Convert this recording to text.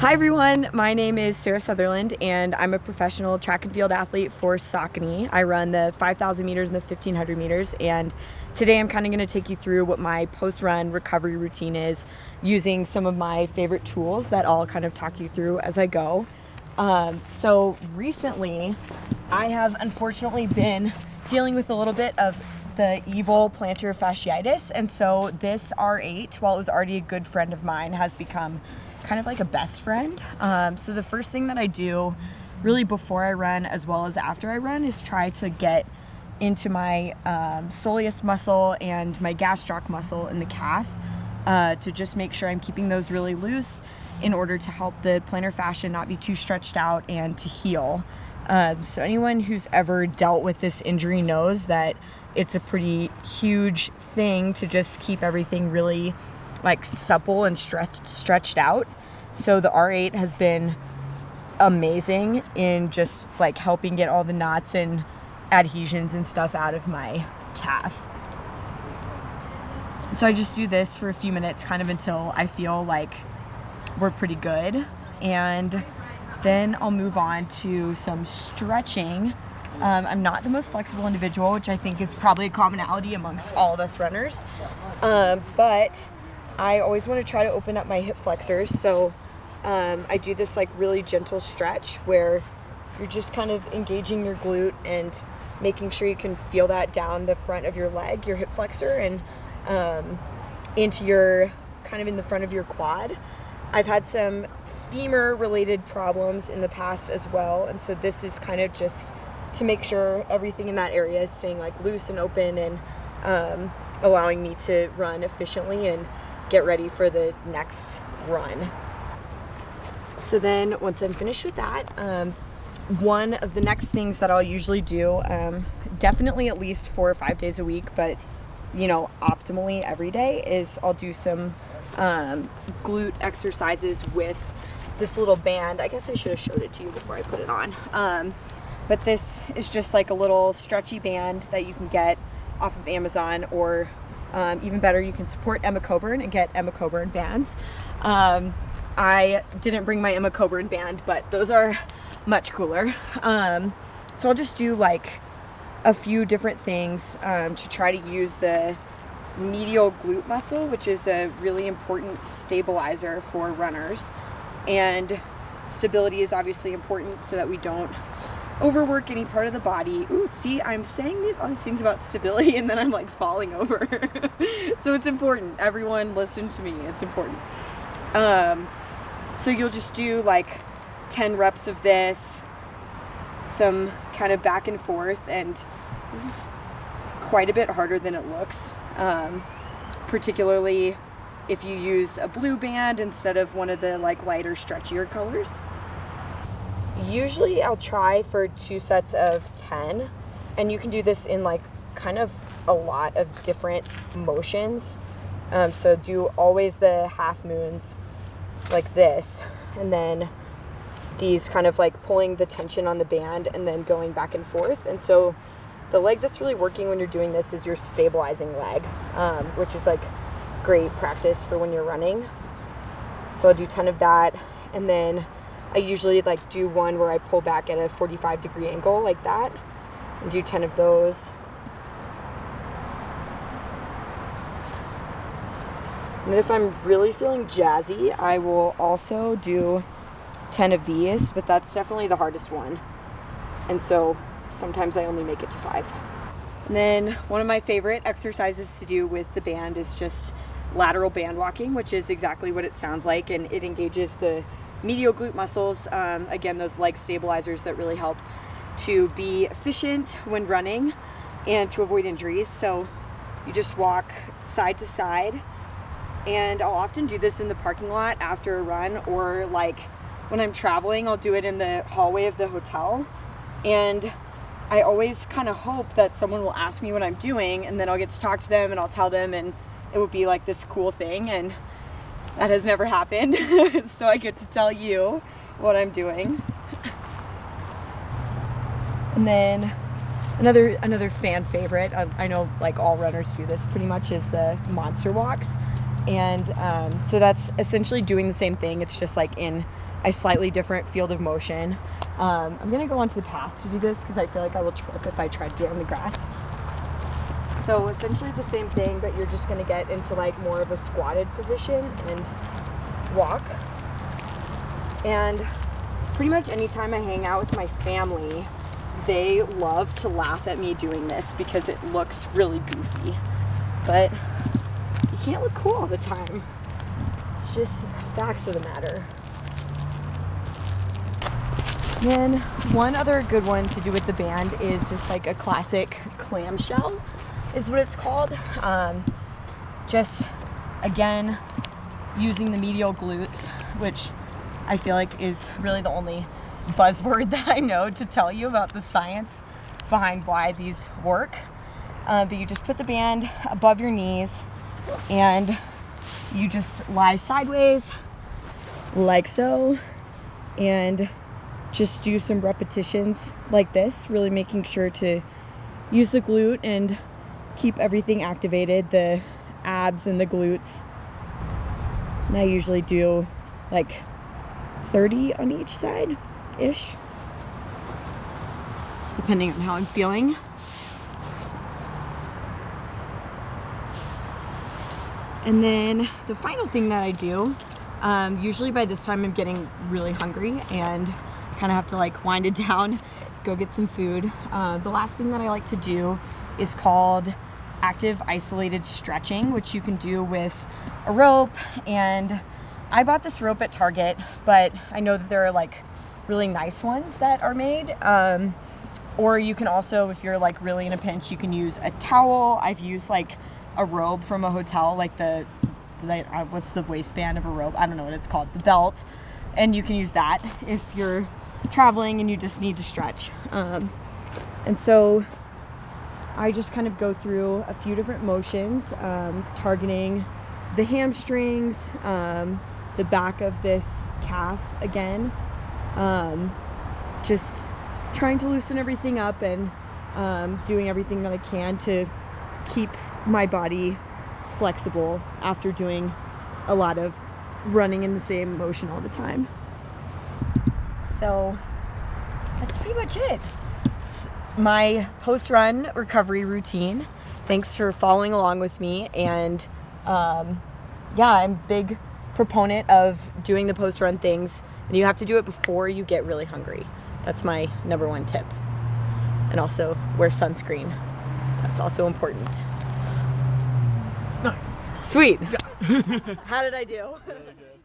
Hi everyone, my name is Sara Sutherland and I'm a professional track and field athlete for Saucony. I run the 5,000 meters and the 1,500 meters, and today I'm kind of going to take you through what my post-run recovery routine is using some of my favorite tools that I'll kind of talk you through as I go. So recently I have unfortunately been dealing with a little bit of the evil plantar fasciitis, and so this R8, while it was already a good friend of mine, has become kind of like a best friend. So the first thing that I do really before I run as well as after I run is try to get into my soleus muscle and my gastroc muscle in the calf to just make sure I'm keeping those really loose in order to help the plantar fascia not be too stretched out and to heal. So anyone who's ever dealt with this injury knows that it's a pretty huge thing to just keep everything really like supple and stretched out. So the R8 has been amazing in just like helping get all the knots and adhesions and stuff out of my calf. So I just do this for a few minutes kind of until I feel like we're pretty good, and then I'll move on to some stretching. I'm not the most flexible individual, which I think is probably a commonality amongst all of us runners, but I always want to try to open up my hip flexors. So I do this like really gentle stretch where you're just kind of engaging your glute and making sure you can feel that down the front of your leg, your hip flexor, and into your kind of in the front of your quad. I've had some femur related problems in the past as well, and so this is kind of just to make sure everything in that area is staying like loose and open and allowing me to run efficiently and get ready for the next run. So then once I'm finished with that, one of the next things that I'll usually do, definitely at least 4 or 5 days a week, but optimally every day, is I'll do some glute exercises with this little band. I guess I should have showed it to you before I put it on. But this is just like a little stretchy band that you can get off of Amazon, or even better, you can support Emma Coburn and get Emma Coburn bands. I didn't bring my Emma Coburn band, but those are much cooler. So I'll just do like a few different things to try to use the medial glute muscle, which is a really important stabilizer for runners. And stability is obviously important so that we don't overwork any part of the body. Ooh, see, I'm saying all these things about stability and then I'm like falling over. So it's important. Everyone listen to me. It's important. So you'll just do like 10 reps of this, some kind of back and forth, and this is quite a bit harder than it looks, particularly if you use a blue band instead of one of the like lighter, stretchier colors. Usually I'll try for 2 sets of 10, and you can do this in like kind of a lot of different motions. So do always the half moons like this, and then these kind of like pulling the tension on the band and then going back and forth. And so the leg that's really working when you're doing this is your stabilizing leg, which is like great practice for when you're running. So I'll do 10 of that, and then I usually like do one where I pull back at a 45-degree angle like that and do 10 of those. And then if I'm really feeling jazzy, I will also do 10 of these, but that's definitely the hardest one. And so sometimes I only make it to 5. And then one of my favorite exercises to do with the band is just lateral band walking, which is exactly what it sounds like, and it engages the medial glute muscles, again, those leg stabilizers that really help to be efficient when running and to avoid injuries. So you just walk side to side, and I'll often do this in the parking lot after a run, or like when I'm traveling, I'll do it in the hallway of the hotel. And I always kind of hope that someone will ask me what I'm doing, and then I'll get to talk to them and I'll tell them, and it would be like this cool thing, and that has never happened. So I get to tell you what I'm doing. And then another fan favorite, I know like all runners do this pretty much, is the monster walks. And so that's essentially doing the same thing. It's just like in a slightly different field of motion. I'm gonna go onto the path to do this because I feel like I will trip if I try to do it on the grass. So essentially the same thing, but you're just gonna get into like more of a squatted position and walk. And pretty much anytime I hang out with my family, they love to laugh at me doing this because it looks really goofy. But you can't look cool all the time. It's just facts of the matter. Then one other good one to do with the band is just like a classic clamshell is what it's called. Just again, using the medial glutes, which I feel like is really the only buzzword that I know to tell you about the science behind why these work. But you just put the band above your knees and you just lie sideways like so and just do some repetitions like this, really making sure to use the glute and keep everything activated, the abs and the glutes. And I usually do like 30 on each side-ish, depending on how I'm feeling. And then the final thing that I do, usually by this time I'm getting really hungry and kind of have to like wind it down, go get some food. The last thing that I like to do is called active isolated stretching, which you can do with a rope. And I bought this rope at Target, but I know that there are like really nice ones that are made. Or you can also, if you're like really in a pinch, you can use a towel. I've used like a robe from a hotel, like what's the waistband of a robe? I don't know what it's called, the belt. And you can use that if you're traveling and you just need to stretch. And so I just kind of go through a few different motions, targeting the hamstrings, the back of this calf again, just trying to loosen everything up and doing everything that I can to keep my body flexible after doing a lot of running in the same motion all the time. So that's pretty much it. It's my post-run recovery routine. Thanks for following along with me. And I'm a big proponent of doing the post-run things, and you have to do it before you get really hungry. That's my number one tip. And also wear sunscreen. That's also important. Nice. Sweet. How did I do? Really good.